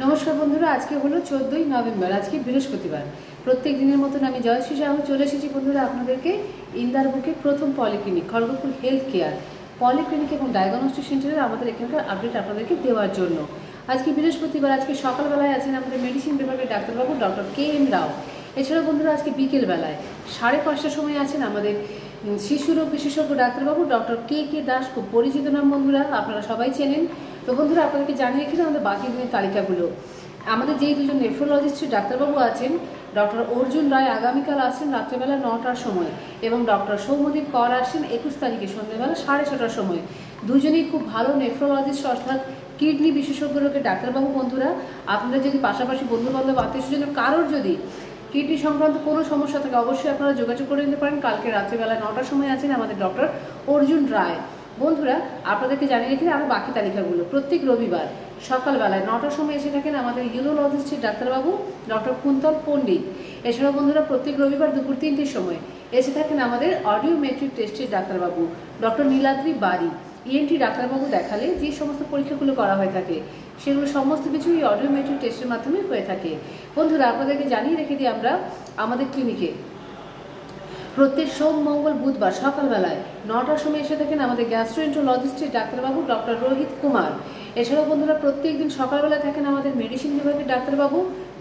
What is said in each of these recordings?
নমস্কার বন্ধুরা, আজকে হলো 14ই নভেম্বর। আজকে বৃহস্পতিবার। প্রত্যেক দিনের মতন আমি জয়শ্রী সাহু চলে এসেছি বন্ধুরা আপনাদেরকে ইন্দার বুকের প্রথম polyclinic Kharagpur health care polyclinic এবং ডায়াগনস্টিক সেন্টারের আমাদের এখানকার আপডেট আপনাদেরকে দেওয়ার জন্য। আজকে বৃহস্পতিবার, আজকে সকালবেলায় আছেন আমাদের মেডিসিন বিভাগের ডাক্তারবাবু ডক্টর KM রাও। এছাড়াও বন্ধুরা আজকে বিকেলবেলায় 5:30টার সময় আছেন আমাদের শিশুরোগ বিশেষজ্ঞ ডাক্তারবাবু ডক্টর KK দাস। খুব পরিচিত নাম বন্ধুরা, আপনারা সবাই চেনেন। তো বন্ধুরা আপনাদেরকে জানিয়ে রেখে আমাদের বাকি দিনের তালিকাগুলো। আমাদের যেই দুজন নেফ্রোলজিস্ট ডাক্তারবাবু আছেন, ডক্টর অর্জুন রায় আগামীকাল আসছেন রাত্রেবেলা 9টার সময় এবং ডক্টর সৌম্যদীপ কর আসছেন 21 তারিখে সন্ধ্যেবেলা 6:30টার সময়। দুজনেই খুব ভালো নেফ্রোলজিস্ট অর্থাৎ কিডনি বিশেষজ্ঞ রোগের ডাক্তারবাবু। বন্ধুরা আপনারা যদি পাশাপাশি বন্ধুবান্ধব আত্মীয়স্বজন কারোর যদি কিডনি সংক্রান্ত কোনো সমস্যা থাকে অবশ্যই আপনারা যোগাযোগ করে নিতে পারেন। কালকে রাত্রিবেলা 9টার সময় আছেন আমাদের ডক্টর অর্জুন রায়। বন্ধুরা আপনাদেরকে জানিয়ে রেখে আরও বাকি তালিকাগুলো। প্রত্যেক রবিবার সকালবেলায় 9টার সময় এসে থাকেন আমাদের ইউরোলজিস্টের ডাক্তারবাবু ডক্টর কুন্তল পণ্ডিত। এছাড়াও বন্ধুরা প্রত্যেক রবিবার দুপুর 3টের সময় এসে থাকেন আমাদের অডিওমেট্রিক টেস্টের ডাক্তারবাবু ডক্টর নীলাদ্রি বাড়ি। ENT ডাক্তারবাবু দেখালে যে সমস্ত পরীক্ষাগুলো করা হয়ে থাকে সেগুলো সমস্ত কিছু এই অডিওমেট্রিক টেস্টের মাধ্যমে হয়ে থাকে। বন্ধুরা আপনাদেরকে জানিয়ে রেখে দিই আমরা আমাদের ক্লিনিকে প্রত্যেক সোম মঙ্গল বুধবার সকালবেলায় 9টার সময় এসে থাকেন আমাদের গ্যাস্ট্রোএন্টারোলজিস্টের ডাক্তারবাবু ডক্টর রোহিত কুমার। এছাড়াও বন্ধুরা প্রত্যেক দিন সকালবেলা থাকেন আমাদের মেডিসিন বিভাগের ডাক্তারবাবু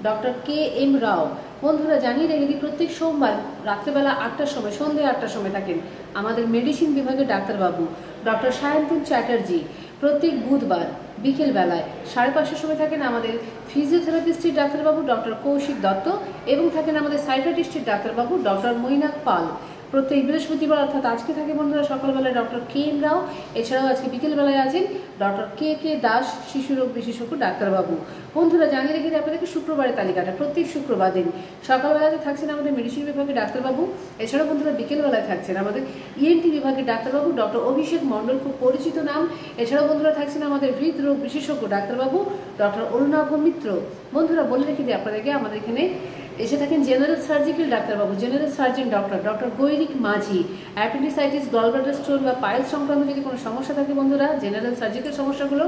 ডক্টর KM রাও। বন্ধুরা জানিয়ে রেখে দিই প্রত্যেক সোমবার রাত্রেবেলা 8টার সময় সন্ধ্যে 8টার সময় থাকেন আমাদের মেডিসিন বিভাগের ডাক্তারবাবু ডক্টর সায়ন্তন চ্যাটার্জি। প্রত্যেক বুধবার বিকেলবেলায় 5:30টার সময় থাকেন আমাদের ফিজিওথেরাপিস্টের ডাক্তারবাবু ডক্টর কৌশিক দত্ত এবং থাকেন আমাদের সাইকিয়াট্রিস্টের ডাক্তারবাবু ডক্টর মৈনাক পাল। প্রত্যেক বৃহস্পতিবার অর্থাৎ আজকে থাকে বন্ধুরা সকালবেলায় ডক্টর KM রাও। এছাড়াও আজকে বিকেলবেলায় আছেন ডক্টর KK দাস শিশুরোগ বিশেষজ্ঞ ডাক্তারবাবু। বন্ধুরা জানিয়ে রেখে দিই আপনাদেরকে শুক্রবারের তালিকাটা। প্রত্যেক শুক্রবার দিন সকালবেলাতে থাকছেন আমাদের মেডিসিন বিভাগের ডাক্তারবাবু। এছাড়াও বন্ধুরা বিকেলবেলায় থাকছেন আমাদের ENT বিভাগের ডাক্তারবাবু ডক্টর অভিষেক মণ্ডল, খুব পরিচিত নাম। এছাড়াও বন্ধুরা থাকছেন আমাদের হৃদরোগ বিশেষজ্ঞ ডাক্তারবাবু ডক্টর অরুণাভ মিত্র। বন্ধুরা বলে রেখে দিই আপনাদেরকে আমাদের এখানে এসে থাকেন জেনারেল সার্জিক্যাল ডাক্তারবাবু জেনারেল সার্জন ডক্টর গৈরিক মাঝি। অ্যাপেন্ডিসাইটিস, গলব্লাডার স্টোন বা পাইল সংক্রান্ত যদি কোনো সমস্যা থাকে বন্ধুরা জেনারেল সার্জিক্যাল সমস্যাগুলো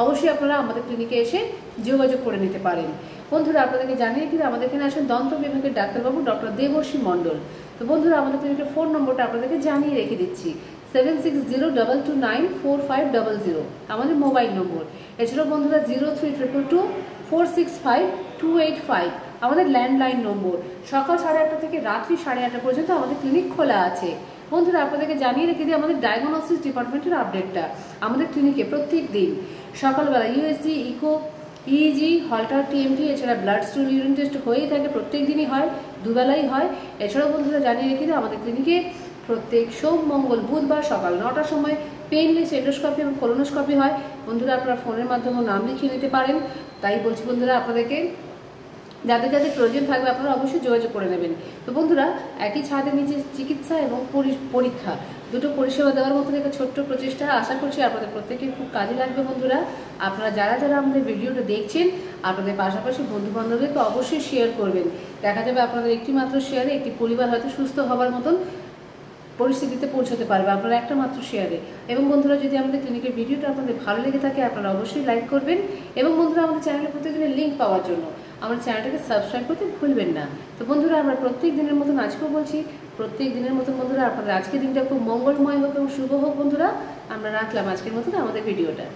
অবশ্যই আপনারা আমাদের ক্লিনিকে এসে যোগাযোগ করে নিতে পারেন। বন্ধুরা আপনাদেরকে জানিয়ে কিন্তু আমাদের এখানে আসেন দন্ত বিভাগের ডাক্তারবাবু ডক্টর দেবর্ষী মণ্ডল। তো বন্ধুরা আমাদের ক্লিনিকের ফোন নম্বরটা আপনাদেরকে জানিয়ে রেখে দিচ্ছি 7602294500 আমাদের মোবাইল নম্বর। এছাড়াও বন্ধুরা 03222465 আমাদের ল্যান্ডলাইন নম্বর। সকাল 8:30 থেকে রাত্রি 8:30 পর্যন্ত আমাদের ক্লিনিক খোলা আছে। বন্ধুরা আপনাদেরকে জানিয়ে রেখে দিই আমাদের ডায়াগনস্টিক ডিপার্টমেন্টের আপডেটটা। আমাদের ক্লিনিকে প্রত্যেক দিন সকালবেলা USG, ইকো, EEG, হলটার, TMT এছাড়া ব্লাড স্টুল ইউরিন টেস্ট হয়েই থাকে, প্রত্যেক দিনই হয়, দুবেলাই হয়। এছাড়াও বন্ধুরা জানিয়ে রেখে দিই আমাদের ক্লিনিকে প্রত্যেক সোম মঙ্গল বুধবার সকাল 9টার সময় পেইনলেস এন্ডোস্কপি এবং কোলোনোস্কপি হয়। বন্ধুরা আপনারা ফোনের মাধ্যমে নাম লিখিয়ে নিতে পারেন। তাই বলছি বন্ধুরা আপনাদেরকে যাদের যাদের প্রয়োজন থাকবে আপনারা অবশ্যই যোগাযোগ করে নেবেন। তো বন্ধুরা একই ছাদের নিচে চিকিৎসা এবং পরীক্ষা দুটো পরিষেবা দেওয়ার মতন একটা ছোট্ট প্রচেষ্টা, আশা করছি আপনাদের প্রত্যেকের খুব কাজে লাগবে। বন্ধুরা আপনারা যারা যারা আমাদের ভিডিওটা দেখছেন আপনাদের পাশাপাশি বন্ধু বান্ধবদেরকে অবশ্যই শেয়ার করবেন। দেখা যাবে আপনাদের একটি মাত্র শেয়ারে একটি পরিবার হয়তো সুস্থ হবার মতন পরিস্থিতিতে পৌঁছতে পারবে আপনারা একটা মাত্র শেয়ারে। এবং বন্ধুরা যদি আমাদের ক্লিনিকের ভিডিওটা আপনাদের ভালো লেগে থাকে আপনারা অবশ্যই লাইক করবেন। এবং বন্ধুরা আমাদের চ্যানেলে প্রত্যেকদিনের লিঙ্ক পাওয়ার জন্য আমাদের চ্যানেলটাকে সাবস্ক্রাইব করতে ভুলবেন না। তো বন্ধুরা আমরা প্রত্যেক দিনের মতন আজকেও বলছি প্রত্যেক দিনের মতন বন্ধুরা আপনাদের আজকের দিনটা খুব মঙ্গলময় হোক এবং শুভ হোক। বন্ধুরা আমরা রাখলাম আজকের মতন আমাদের ভিডিওটা।